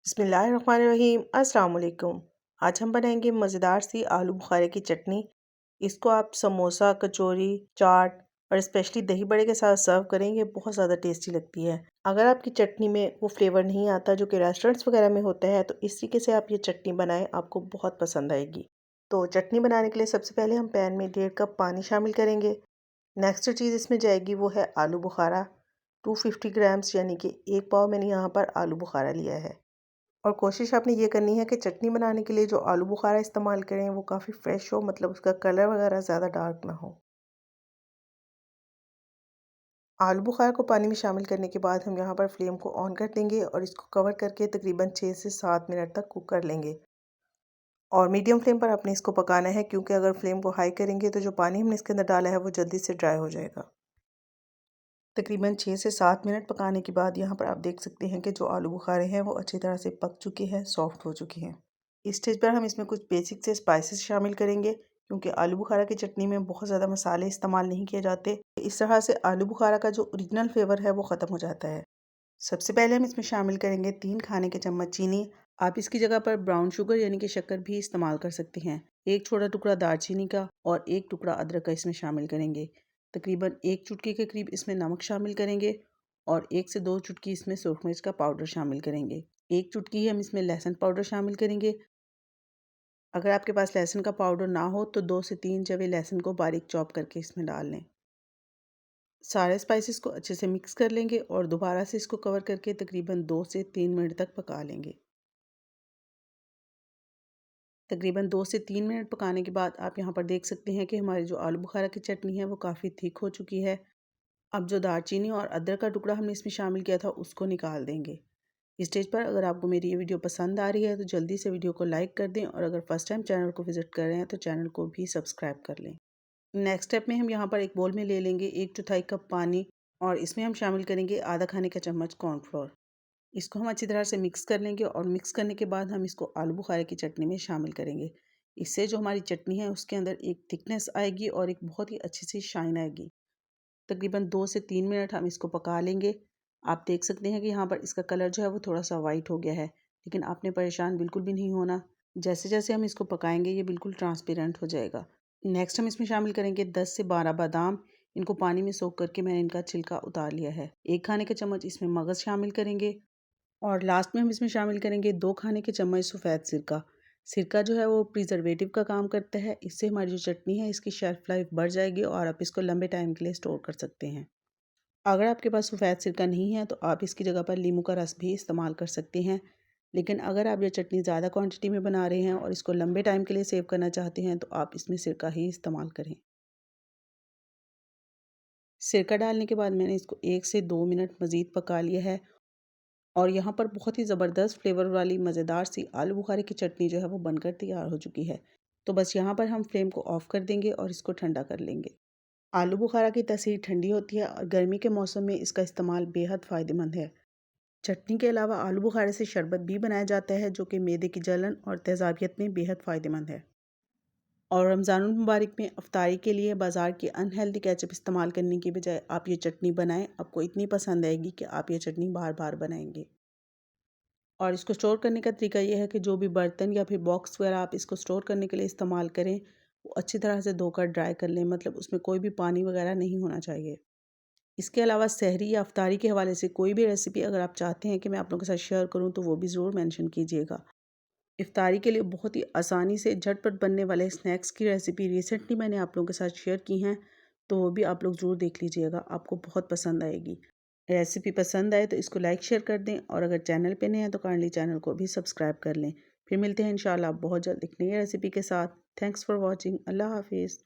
बिस्मिल्लाहिर्रहमानिर्रहीम अस्सलाम वालेकुम। आज हम बनाएंगे मज़ेदार सी आलू बुखारे की चटनी। इसको आप समोसा, कचौरी, चाट और स्पेशली दही बड़े के साथ सर्व करेंगे, बहुत ज़्यादा टेस्टी लगती है। अगर आपकी चटनी में वो फ्लेवर नहीं आता जो कि रेस्टोरेंट्स वगैरह में होता है, तो इस तरीके से आप ये चटनी बनाएं, आपको बहुत पसंद आएगी। तो चटनी बनाने के लिए सबसे पहले हम पैन में 1.5 कप पानी शामिल करेंगे। नेक्स्ट चीज़ इसमें जाएगी वो है आलू बुखारा, 250 ग्राम्स, यानी कि 1 पाव मैंने यहाँ पर आलू बुखारा लिया है। और कोशिश आपने ये करनी है कि चटनी बनाने के लिए जो आलू बुखारा इस्तेमाल करें वो काफ़ी फ्रेश हो, मतलब उसका कलर वगैरह ज़्यादा डार्क ना हो। आलू बुखारा को पानी में शामिल करने के बाद हम यहाँ पर फ्लेम को ऑन कर देंगे और इसको कवर करके तकरीबन 6 से 7 मिनट तक कुक कर लेंगे। और मीडियम फ्लेम पर आपने इसको पकाना है, क्योंकि अगर फ्लेम को हाई करेंगे तो जो पानी हमने इसके अंदर डाला है वो जल्दी से ड्राई हो जाएगा। तकरीबन 6 से 7 मिनट पकाने के बाद यहाँ पर आप देख सकते हैं कि जो आलू बुखारे हैं वो अच्छी तरह से पक चुके हैं, सॉफ्ट हो चुके हैं। इस स्टेज पर हम इसमें कुछ बेसिक से स्पाइसेस शामिल करेंगे, क्योंकि आलू बुखारा की चटनी में बहुत ज़्यादा मसाले इस्तेमाल नहीं किए जाते। इस तरह से आलू बुखारा का जो ओरिजिनल फ्लेवर है वो ख़त्म हो जाता है। सबसे पहले हम इसमें शामिल करेंगे 3 खाने के चम्मच चीनी। आप इसकी जगह पर ब्राउन शुगर यानी कि शक्कर भी इस्तेमाल कर सकते हैं। एक छोटा टुकड़ा दालचीनी का और एक टुकड़ा अदरक का इसमें शामिल करेंगे। तकरीबन 1 चुटकी के करीब इसमें नमक शामिल करेंगे और 1 से 2 चुटकी इसमें सुरख मिर्च का पाउडर शामिल करेंगे। 1 चुटकी ही हम इसमें लहसुन पाउडर शामिल करेंगे। अगर आपके पास लहसुन का पाउडर ना हो तो 2 से 3 जवे लहसुन को बारीक चॉप करके इसमें डाल लें। सारे स्पाइसेस को अच्छे से मिक्स कर लेंगे और दोबारा से इसको कवर करके तकरीबन 2 से 3 मिनट तक पका लेंगे। तकरीबन 2 से 3 मिनट पकाने के बाद आप यहाँ पर देख सकते हैं कि हमारी जो आलू बुखारा की चटनी है वो काफ़ी थिक हो चुकी है। अब जो दालचीनी और अदरक का टुकड़ा हमने इसमें शामिल किया था उसको निकाल देंगे। इस स्टेज पर अगर आपको मेरी ये वीडियो पसंद आ रही है तो जल्दी से वीडियो को लाइक कर दें और अगर फर्स्ट टाइम चैनल को विज़िट कर रहे हैं तो चैनल को भी सब्सक्राइब कर लें। नेक्स्ट स्टेप में हम यहाँ पर एक बोल में ले लेंगे 1/4 कप पानी और इसमें हम शामिल करेंगे आधा खाने का चम्मच कॉर्नफ्लोर। इसको हम अच्छी तरह से मिक्स कर लेंगे और मिक्स करने के बाद हम इसको आलू बुखारे की चटनी में शामिल करेंगे। इससे जो हमारी चटनी है उसके अंदर एक थिकनेस आएगी और एक बहुत ही अच्छी सी शाइन आएगी। तकरीबन 2 से 3 मिनट हम इसको पका लेंगे। आप देख सकते हैं कि यहाँ पर इसका कलर जो है वो थोड़ा सा वाइट हो गया है, लेकिन आपने परेशान बिल्कुल भी नहीं होना। जैसे जैसे हम इसको पकाएंगे ये बिल्कुल ट्रांसपेरेंट हो जाएगा। नेक्स्ट हम इसमें शामिल करेंगे 10 से 12 बादाम। इनको पानी में सोख करके मैंने इनका छिलका उतार लिया है। 1 खाने का चम्मच इसमें मगज़ शामिल करेंगे और लास्ट में हम इसमें शामिल करेंगे 2 खाने के चम्मच सफ़ेद सिरका। सिरका जो है वो प्रिजर्वेटिव का काम करता है। इससे हमारी जो चटनी है इसकी शेल्फ लाइफ बढ़ जाएगी और आप इसको लंबे टाइम के लिए स्टोर कर सकते हैं। अगर आपके पास सफ़ेद सिरका नहीं है तो आप इसकी जगह पर नींबू का रस भी इस्तेमाल कर सकते हैं। लेकिन अगर आप ये चटनी ज़्यादा क्वांटिटी में बना रहे हैं और इसको लंबे टाइम के लिए सेव करना चाहते हैं तो आप इसमें सिरका ही इस्तेमाल करें। सिरका डालने के बाद मैंने इसको 1 से 2 मिनट मज़ीद पका लिया है और यहाँ पर बहुत ही ज़बरदस्त फ्लेवर वाली मज़ेदार सी आलू बुखारे की चटनी जो है वो बनकर तैयार हो चुकी है। तो बस यहाँ पर हम फ्लेम को ऑफ़ कर देंगे और इसको ठंडा कर लेंगे। आलू बुखारा की तासीर ठंडी होती है और गर्मी के मौसम में इसका इस्तेमाल बेहद फ़ायदेमंद है। चटनी के अलावा आलू बुखारे से शरबत भी बनाया जाता है, जो कि मैदे की जलन और तेज़ाबियत में बेहद फ़ायदेमंद है। और रमज़ानुल मुबारक में अफ्तारी के लिए बाज़ार की अनहेल्दी केचप इस्तेमाल करने की बजाय आप ये चटनी बनाएं, आपको इतनी पसंद आएगी कि आप ये चटनी बार बार बनाएंगे। और इसको स्टोर करने का तरीका ये है कि जो भी बर्तन या फिर बॉक्स वगैरह आप इसको स्टोर करने के लिए इस्तेमाल करें वो अच्छी तरह से धोकर ड्राई कर लें, मतलब उसमें कोई भी पानी वगैरह नहीं होना चाहिए। इसके अलावा सहरी या अफ्तारी के हवाले से कोई भी रेसिपी अगर आप चाहते हैं कि मैं आप लोगों के साथ शेयर करूं तो वो भी ज़रूर मेंशन कीजिएगा। इफ्तारी के लिए बहुत ही आसानी से झटपट बनने वाले स्नैक्स की रेसिपी रिसेंटली मैंने आप लोगों के साथ शेयर की हैं, तो वो भी आप लोग ज़रूर देख लीजिएगा, आपको बहुत पसंद आएगी। रेसिपी पसंद आए तो इसको लाइक शेयर कर दें और अगर चैनल पे नए हैं तो काइंडली चैनल को भी सब्सक्राइब कर लें। फिर मिलते हैं इंशाल्लाह बहुत जल्द एक नई रेसिपी के साथ। Thanks for watching. अल्लाह हाफिज़।